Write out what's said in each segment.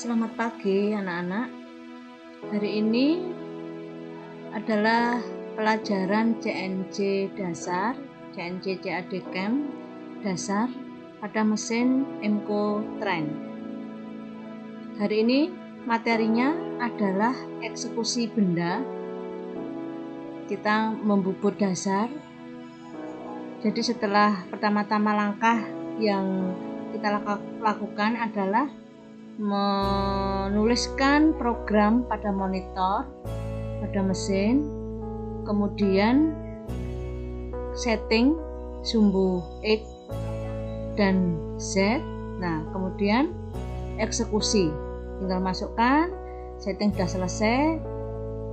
Selamat pagi anak-anak. Hari ini adalah pelajaran CNC dasar, CNC CAD Camp dasar pada mesin Emco Trend. Hari ini materinya adalah eksekusi benda. Kita membubut dasar. Jadi setelah pertama-tama langkah yang kita lakukan adalah menuliskan program pada monitor, pada mesin, kemudian setting sumbu X dan Z. Nah, kemudian eksekusi, tinggal masukkan, setting sudah selesai,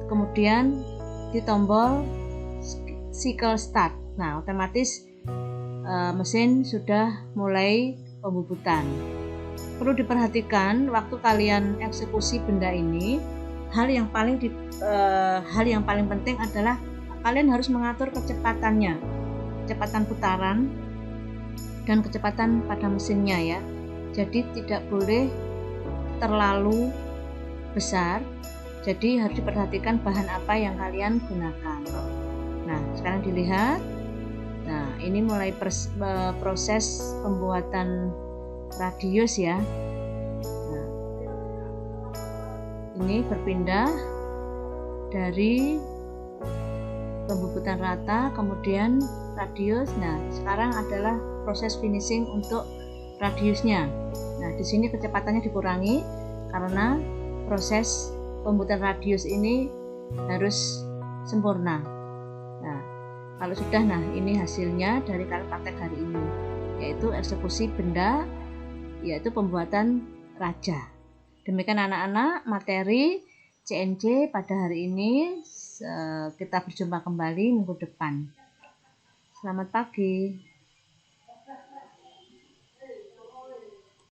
kemudian di tombol cycle start. Nah, otomatis mesin sudah mulai pembubutan. Perlu diperhatikan waktu kalian eksekusi benda ini, hal yang paling penting adalah kalian harus mengatur kecepatannya, kecepatan putaran dan kecepatan pada mesinnya ya. Jadi tidak boleh terlalu besar. Jadi harus diperhatikan bahan apa yang kalian gunakan. Nah, sekarang dilihat. Nah, ini mulai proses pembuatan radius ya. Nah, ini berpindah dari pembubutan rata kemudian radius. Nah, sekarang adalah proses finishing untuk radiusnya. Nah, di sini kecepatannya dikurangi karena proses pembuatan radius ini harus sempurna. Nah, kalau sudah, nah ini hasilnya dari kalian praktek hari ini, yaitu eksekusi benda, yaitu pembuatan raja. Demikian anak-anak materi CNC pada hari ini. Kita berjumpa kembali minggu depan. Selamat pagi.